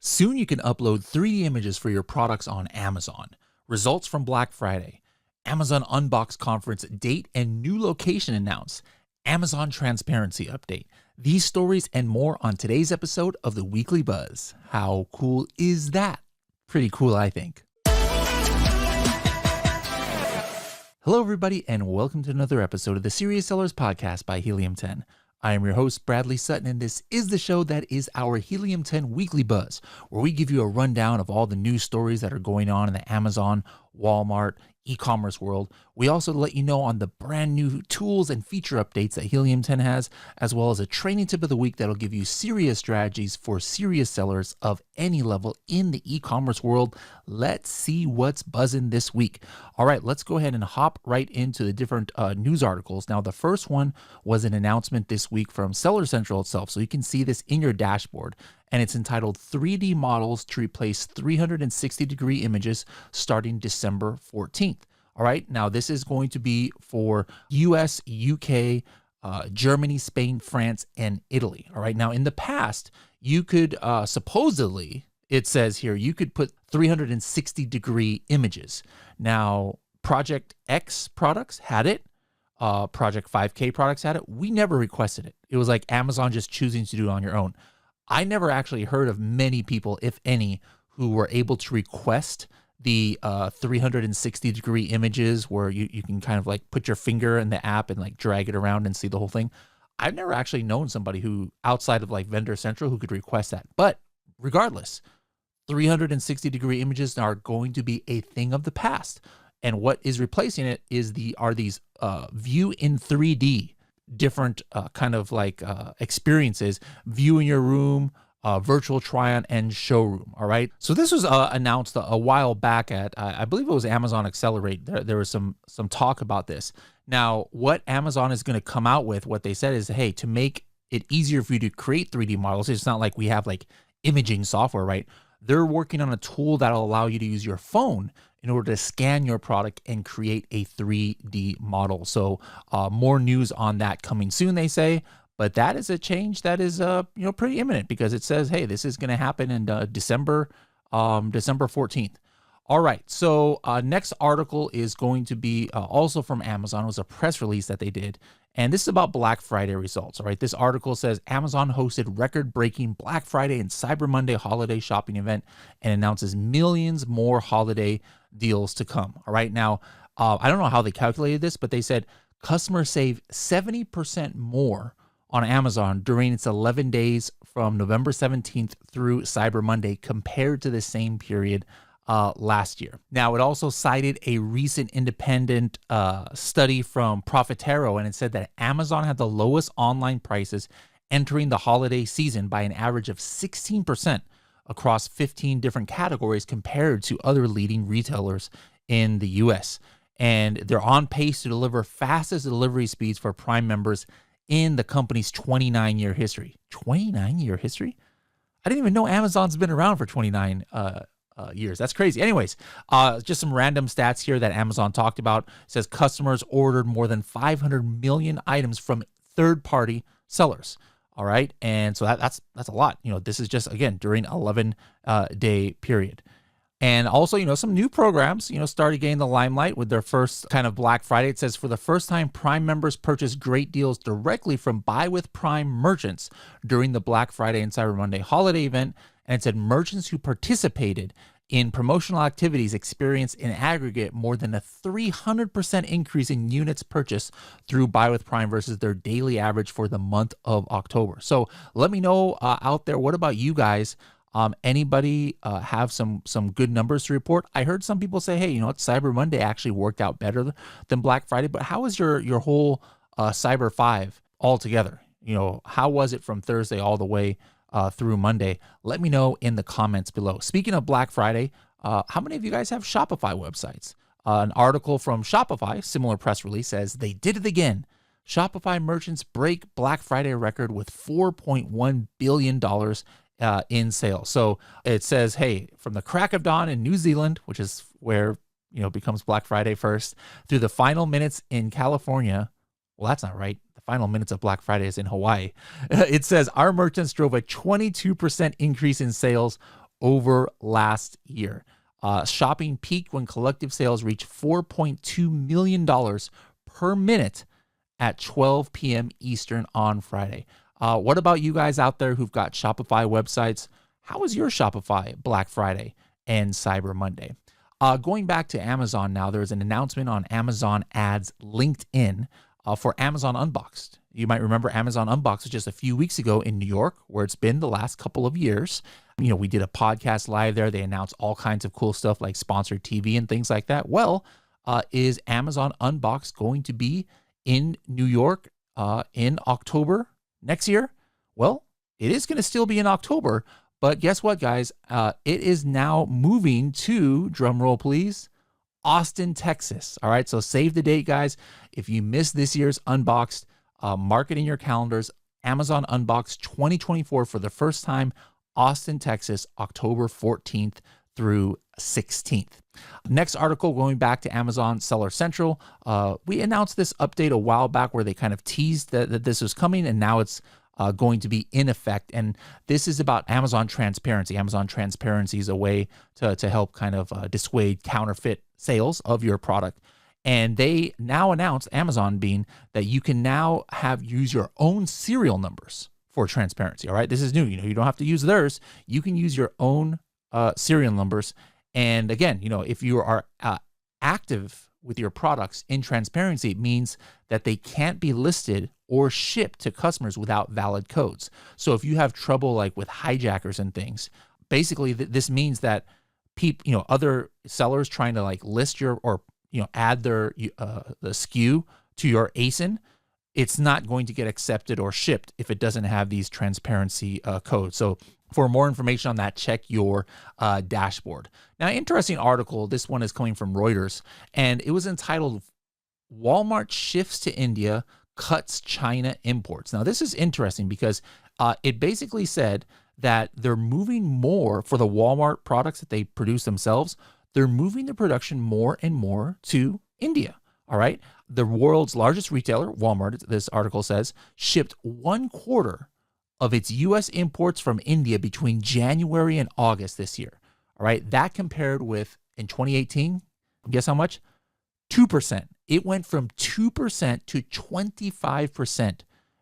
Soon you can upload 3D images for your products on Amazon. Results from Black Friday. Amazon Unboxed conference date and new location announced. Amazon transparency update. These stories and more on today's episode of the Weekly Buzz. How cool is that? Pretty cool, I think. Hello, everybody, and welcome to another episode of the Serious Sellers Podcast by Helium 10. I am your host, Bradley Sutton, and this is the show that is our Helium 10 Weekly Buzz, where we give you a rundown of all the news stories that are going on in the Amazon, Walmart, e-commerce world. We also let you know on the brand new tools and feature updates that Helium 10 has, as well as a training tip of the week that'll give you serious strategies for serious sellers of any level in the e-commerce world. Let's see what's buzzing this week. All right, let's go ahead and hop right into the different news articles. Now, the first one was an announcement this week from Seller Central itself, so you can see this in your dashboard. And it's entitled 3D Models to Replace 360-Degree Images starting December 14th. All right, now this is going to be for US, UK, Germany, Spain, France, and Italy. All right, now in the past, you could supposedly, it says here, you could put 360-degree images. Now, Project X products had it. Project 5K products had it. We never requested it. It was like Amazon just choosing to do it on your own. I never actually heard of many people, if any, who were able to request the 360-degree images where you can kind of like put your finger in the app and like drag it around and see the whole thing. I've never actually known somebody who, outside of like Vendor Central, who could request that. But regardless, 360-degree images are going to be a thing of the past. And what is replacing it are these view in 3D different kind of like experiences, view in your room, virtual try-on, and showroom. All right. So this was announced a while back at, I believe it was Amazon Accelerate. There was some talk about this. Now, what Amazon is going to come out with, what they said is, hey, to make it easier for you to create 3D models, it's not like we have like imaging software, right? They're working on a tool that'll allow you to use your phone in order to scan your product and create a 3D model. So more news on that coming soon, they say. But that is a change that is pretty imminent, because it says, hey, this is going to happen in December 14th. All right, so next article is going to be also from Amazon. It was a press release that they did, and this is about Black Friday results. All right, this article says Amazon hosted record-breaking Black Friday and Cyber Monday holiday shopping event and announces millions more holiday deals to come. All right, now I don't know how they calculated this, but they said customers save 70% more on Amazon during its 11 days from November 17th through Cyber Monday compared to the same period last year. Now, it also cited a recent independent study from Profitero, and it said that Amazon had the lowest online prices entering the holiday season by an average of 16% across 15 different categories compared to other leading retailers in the US. And they're on pace to deliver fastest delivery speeds for Prime members in the company's 29-year history. 29-year history? I didn't even know Amazon's been around for 29 years. That's crazy. Anyways, just some random stats here that Amazon talked about. It says customers ordered more than 500 million items from third-party sellers. All right, and so that's a lot. This is just, again, during 11-day period. And also, some new programs, started getting the limelight with their first kind of Black Friday. It says for the first time, Prime members purchased great deals directly from Buy with Prime merchants during the Black Friday and Cyber Monday holiday event. And it said merchants who participated in promotional activities experienced in aggregate more than a 300% increase in units purchased through Buy with Prime versus their daily average for the month of October. So let me know out there, what about you guys? Anybody have some good numbers to report? I heard some people say, hey, Cyber Monday actually worked out better than Black Friday, but how was your whole Cyber 5 altogether? How was it from Thursday all the way through Monday? Let me know in the comments below. Speaking of Black Friday, how many of you guys have Shopify websites? An article from Shopify, similar press release, says they did it again. Shopify merchants break Black Friday record with $4.1 billion in sales. So it says, hey, from the crack of dawn in New Zealand, which is where becomes Black Friday first, through the final minutes in California. Well, that's not right. The final minutes of Black Friday is in Hawaii. It says our merchants drove a 22% increase in sales over last year. Shopping peaked when collective sales reached $4.2 million per minute at 12 p.m. Eastern on Friday. What about you guys out there who've got Shopify websites? How was your Shopify Black Friday and Cyber Monday? Going back to Amazon now, there's an announcement on Amazon Ads LinkedIn for Amazon Unboxed. You might remember Amazon Unboxed just a few weeks ago in New York, where it's been the last couple of years. You know, we did a podcast live there. They announced all kinds of cool stuff like sponsored TV and things like that. Well, is Amazon Unboxed going to be in New York in October next year? Well, it is going to still be in October, but guess what, guys? It is now moving to, drumroll please, Austin, Texas. All right, so save the date, guys. If you missed this year's Unboxed, mark it in your calendars. Amazon Unboxed 2024 for the first time, Austin, Texas, October 14th through 16th. Next article, going back to Amazon Seller Central. We announced this update a while back where they kind of teased that this was coming, and now it's going to be in effect. And this is about Amazon Transparency. Amazon Transparency is a way to help kind of dissuade counterfeit sales of your product. And they now announced, Amazon being, that you can now use your own serial numbers for transparency. All right, this is new. You know, you don't have to use theirs. You can use your own serial numbers. And again, you know, if you are active with your products in transparency, it means that they can't be listed or shipped to customers without valid codes. So if you have trouble like with hijackers and things, basically this means that other sellers trying to like list your or add their the SKU to your ASIN, it's not going to get accepted or shipped if it doesn't have these transparency codes. So for more information on that, check your dashboard. Now, interesting article. This one is coming from Reuters, and it was entitled "Walmart Shifts to India, Cuts China Imports." Now, this is interesting because it basically said that they're moving more for the Walmart products that they produce themselves. They're moving the production more and more to India. All right. The world's largest retailer, Walmart, this article says, shipped 1/4 of its U.S. imports from India between January and August this year. All right. That compared with in 2018, guess how much? 2%. It went from 2% to 25%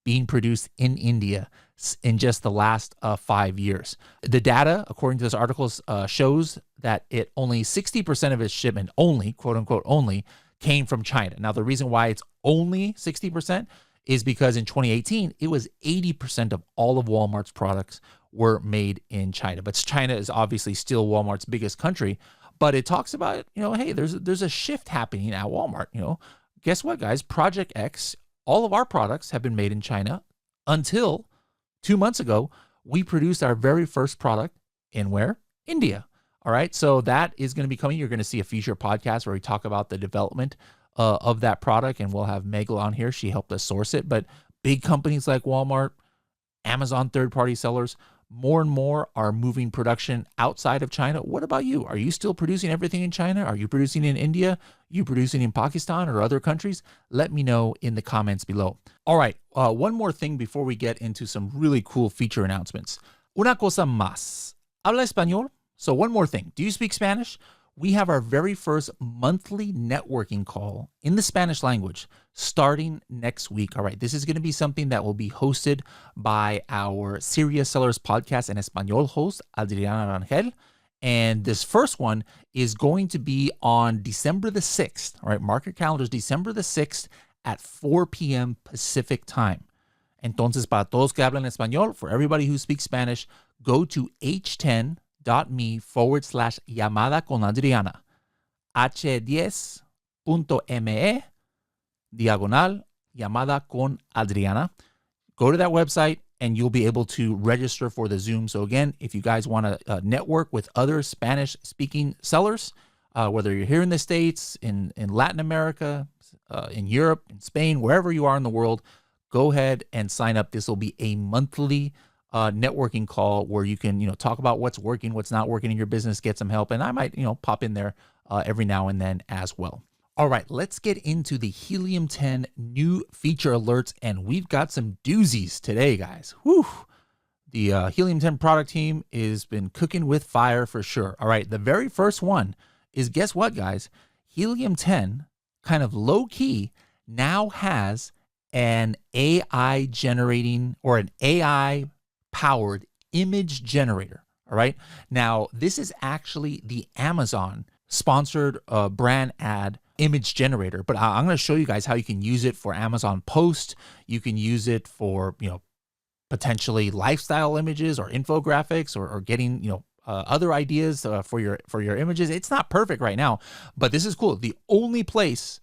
being produced in India in just the last 5 years. The data, according to this article, shows that only 60% of its shipment, only, quote unquote, only, came from China. Now, the reason why it's only 60% is because in 2018, it was 80% of all of Walmart's products were made in China. But China is obviously still Walmart's biggest country. But it talks about, hey, there's a shift happening at Walmart. Guess what, guys? Project X, all of our products have been made in China until 2 months ago. We produced our very first product in where? India. All right. So that is going to be coming. You're going to see a future podcast where we talk about the development of that product, and we'll have Meg on here. She helped us source it. But big companies like Walmart, Amazon third-party sellers, more and more are moving production outside of China. What about you? Are you still producing everything in China? Are you producing in India? Are you producing in Pakistan or other countries? Let me know in the comments below. All right, one more thing before we get into some really cool feature announcements. Una cosa más. ¿Habla español? So one more thing. Do you speak Spanish? We have our very first monthly networking call in the Spanish language starting next week. All right, this is going to be something that will be hosted by our Serious Sellers podcast and Español host, Adriana Rangel. And this first one is going to be on December the 6th. All right, mark your calendars, December the 6th at 4 p.m. Pacific time. Entonces, para todos que hablan español, for everybody who speaks Spanish, go to h10.me/llamada con Adriana. h10.me/llamada con Adriana. Go to that website and you'll be able to register for the Zoom. So again, if you guys want to network with other Spanish-speaking sellers, whether you're here in the States, in Latin America, in Europe, in Spain, wherever you are in the world, go ahead and sign up. This will be a monthly networking call where you can, talk about what's working, what's not working in your business, get some help. And I might, pop in there every now and then as well. All right, let's get into the Helium 10 new feature alerts. And we've got some doozies today, guys. Whew. The Helium 10 product team has been cooking with fire for sure. All right, the very first one is, guess what, guys? Helium 10, kind of low key, now has an AI generating or an AI powered image generator. All right. Now, this is actually the Amazon sponsored brand ad image generator, but I'm going to show you guys how you can use it for Amazon Post. You can use it for, potentially lifestyle images or infographics or getting, other ideas for your images. It's not perfect right now, but this is cool. The only place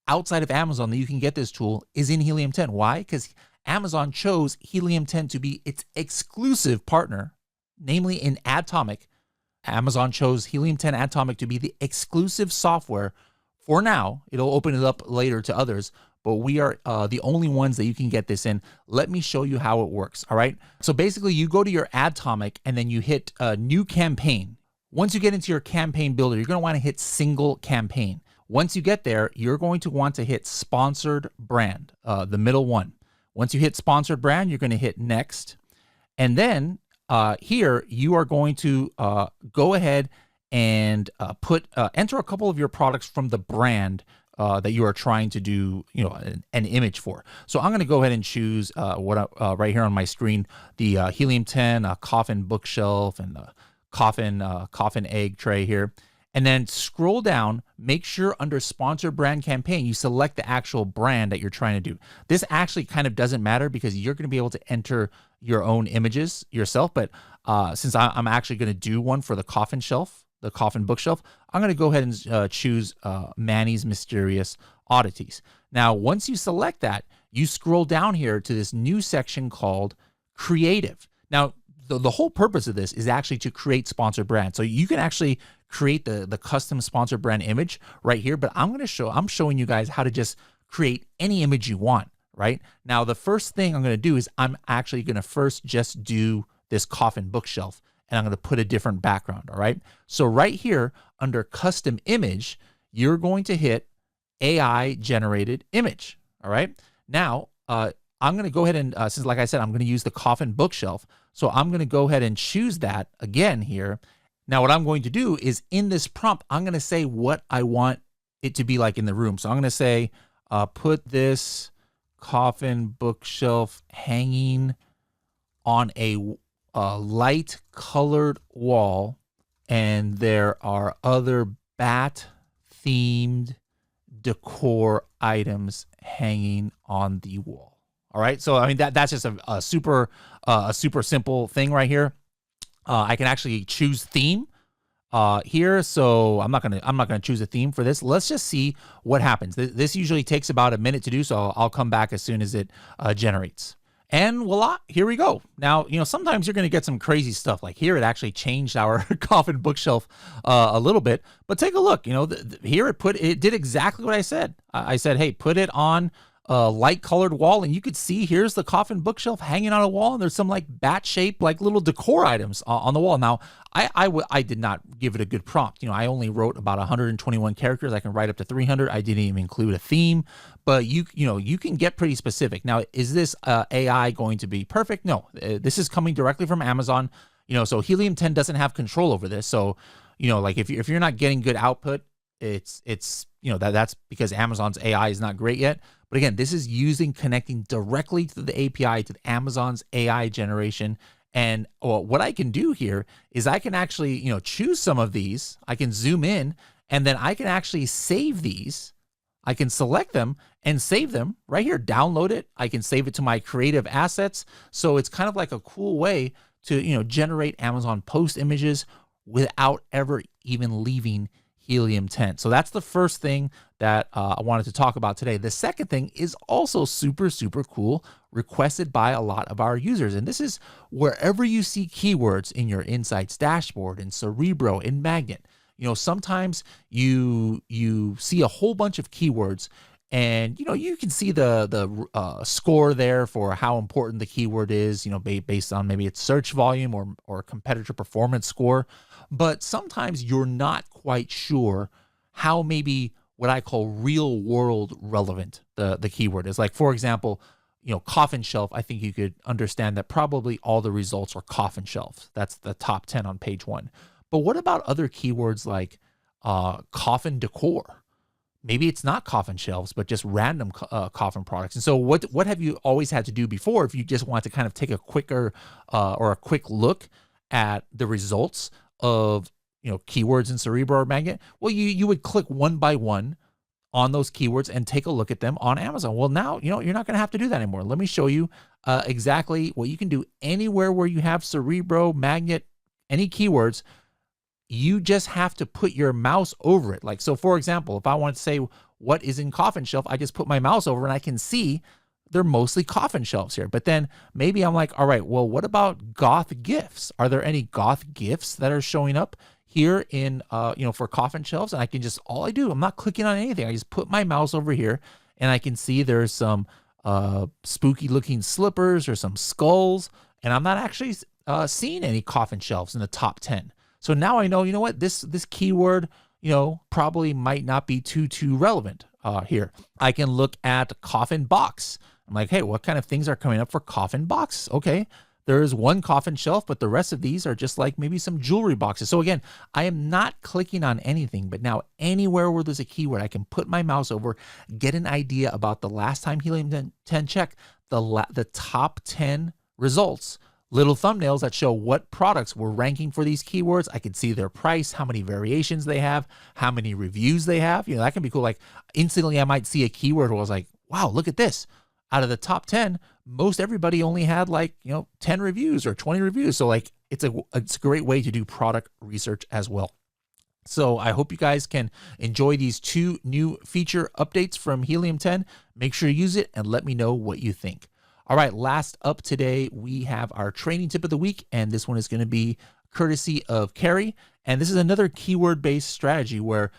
outside of Amazon that you can get this tool is in Helium 10. Why? Because Amazon chose Helium 10 to be its exclusive partner, namely in Atomic. Amazon chose Helium 10 Atomic to be the exclusive software for now. It'll open it up later to others, but we are the only ones that you can get this in. Let me show you how it works, all right? So basically, you go to your Atomic and then you hit New Campaign. Once you get into your campaign builder, you're going to want to hit Single Campaign. Once you get there, you're going to want to hit Sponsored Brand, the middle one. Once you hit Sponsored Brand, you're going to hit Next. And then here, you are going to go ahead and enter a couple of your products from the brand that you are trying to do, an image for. So I'm going to go ahead and choose right here on my screen, the Helium 10 coffin bookshelf and the coffin egg tray here. And then scroll down, make sure under Sponsored Brand Campaign, you select the actual brand that you're trying to do. This actually kind of doesn't matter because you're going to be able to enter your own images yourself. But since I'm actually going to do one for the coffin shelf, the coffin bookshelf, I'm going to go ahead and choose Manny's Mysterious Oddities. Now, once you select that, you scroll down here to this new section called Creative. Now, the whole purpose of this is actually to create sponsored brands. So you can actually create the custom sponsored brand image right here, but I'm showing you guys how to just create any image you want, right? Now, the first thing I'm going to do is I'm actually going to first just do this coffin bookshelf, and I'm going to put a different background, all right? So right here under custom image, you're going to hit AI generated image, all right? Now, I'm going to go ahead and, since like I said, I'm going to use the coffin bookshelf. So I'm going to go ahead and choose that again here. Now, what I'm going to do is in this prompt, I'm going to say what I want it to be like in the room. So I'm going to say, put this coffin bookshelf hanging on a light colored wall. And there are other bat themed decor items hanging on the wall. All right, so I mean that's just a super simple thing right here. I can actually choose theme here, so I'm not gonna choose a theme for this. Let's just see what happens. This usually takes about a minute to do, so I'll come back as soon as it generates. And voila, here we go. Now, sometimes you're going to get some crazy stuff. Like here, it actually changed our coffin bookshelf a little bit. But take a look. Here it did exactly what I said. I said, hey, put it on a light colored wall, and you could see here's the coffin bookshelf hanging on a wall, and there's some like bat shaped like little decor items on the wall. Now, I did not give it a good prompt. I only wrote about 121 characters. I can write up to 300. I didn't even include a theme, but you can get pretty specific. Now, is this AI going to be perfect? No, this is coming directly from Amazon. So Helium 10 doesn't have control over this. So, like if you're not getting good output, it's that's because Amazon's AI is not great yet. But again, this is connecting directly to the API, to the Amazon's AI generation. And what I can do here is I can actually, choose some of these. I can zoom in, and then I can actually save these. I can select them and save them right here, download it. I can save it to my creative assets. So it's kind of like a cool way to, generate Amazon Post images without ever even leaving Helium 10. So that's the first thing that I wanted to talk about today. The second thing is also super, super cool, requested by a lot of our users. And this is wherever you see keywords in your Insights dashboard, in Cerebro, in Magnet. Sometimes you see a whole bunch of keywords, and you can see the score there for how important the keyword is, based on maybe its search volume or competitor performance score. But sometimes you're not quite sure how maybe what I call real world relevant the keyword is. Like, for example, coffin shelf, I think you could understand that probably all the results are coffin shelves. That's the top 10 on page 1. But what about other keywords like coffin decor? Maybe it's not coffin shelves, but just random coffin products. And so what have you always had to do before if you just want to kind of take a quicker or a quick look at the results of keywords in Cerebro or Magnet? Well, you would click one by one on those keywords and take a look at them on Amazon. Well, now you're not going to have to do that anymore. Let me show you exactly what you can do anywhere where you have Cerebro, Magnet, any keywords. You just have to put your mouse over it. Like, so for example, if I want to say what is in coffin shelf, I just put my mouse over and I can see they're mostly coffin shelves here. But then maybe I'm like, all right, well, what about goth gifts? Are there any goth gifts that are showing up here in, for coffin shelves? And I can just, all I do, I'm not clicking on anything. I just put my mouse over here and I can see there's some spooky looking slippers or some skulls. And I'm not actually seeing any coffin shelves in the top 10. So now I know, this keyword, probably might not be too relevant here. I can look at coffin box. I'm like, hey, what kind of things are coming up for coffin box? Okay, there's one coffin shelf, but the rest of these are just like maybe some jewelry boxes. So again, I am not clicking on anything, but now anywhere where there's a keyword, I can put my mouse over, get an idea about the last time Helium 10 checked, the top 10 results. Little thumbnails that show what products were ranking for these keywords. I can see their price, how many variations they have, how many reviews they have. That can be cool. Like instantly I might see a keyword where I was like, wow, look at this. Out of the top 10, most everybody only had 10 reviews or 20 reviews. So like it's a great way to do product research as well. So I hope you guys can enjoy these 2 new feature updates from Helium 10. Make sure you use it and let me know what you think. All right, last up today, we have our training tip of the week, and this one is going to be courtesy of Carrie. And this is another keyword-based strategy where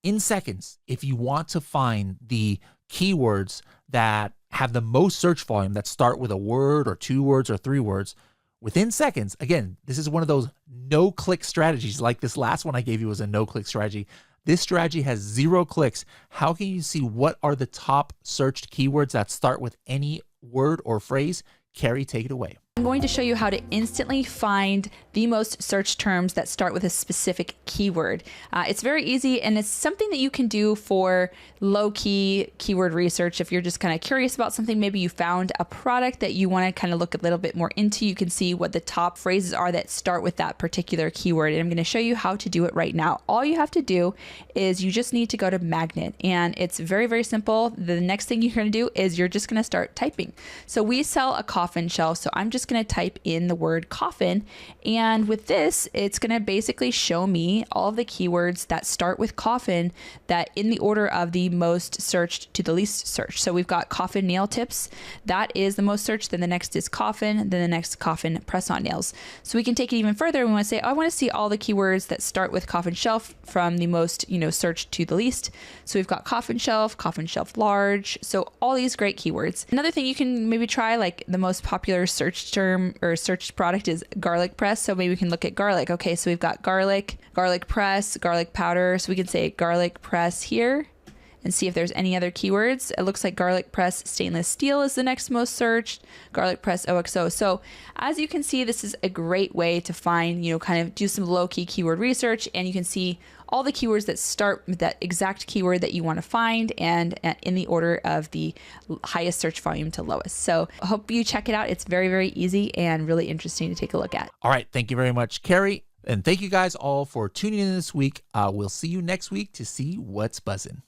in seconds, if you want to find the keywords that have the most search volume that start with a word or 2 words or 3 words, within seconds, again, this is one of those no-click strategies. Like this last one I gave you was a no-click strategy. This strategy has 0 clicks. How can you see what are the top searched keywords that start with any word or phrase? Carrie, take it away. I'm going to show you how to instantly find the most search terms that start with a specific keyword. It's very easy, and it's something that you can do for low-key keyword research. If you're just kind of curious about something, maybe you found a product that you want to kind of look a little bit more into, you can see what the top phrases are that start with that particular keyword. And I'm going to show you how to do it right now. All you have to do is you just need to go to Magnet, and it's very, very simple. The next thing you're going to do is you're just going to start typing. So we sell a coffin shelf, so I'm just going to type in the word coffin, and with this it's going to basically show me all of the keywords that start with coffin that in the order of the most searched to the least searched. So we've got coffin nail tips, that is the most searched, then the next is coffin, then the next coffin press-on nails. So we can take it even further. We want to say, I want to see all the keywords that start with coffin shelf from the most searched to the least. So we've got coffin shelf large, so all these great keywords. Another thing you can maybe try, like the most popular search term or searched product is garlic press. So maybe we can look at garlic. Okay, so we've got garlic press, garlic powder. So we can say garlic press here and see if there's any other keywords. It looks like garlic press stainless steel is the next most searched, garlic press OXO. So as you can see, this is a great way to find, kind of do some low-key keyword research, and you can see all the keywords that start with that exact keyword that you want to find, and in the order of the highest search volume to lowest. So I hope you check it out. It's very, very easy and really interesting to take a look at. All right. Thank you very much, Carrie. And thank you guys all for tuning in this week. We'll see you next week to see what's buzzing.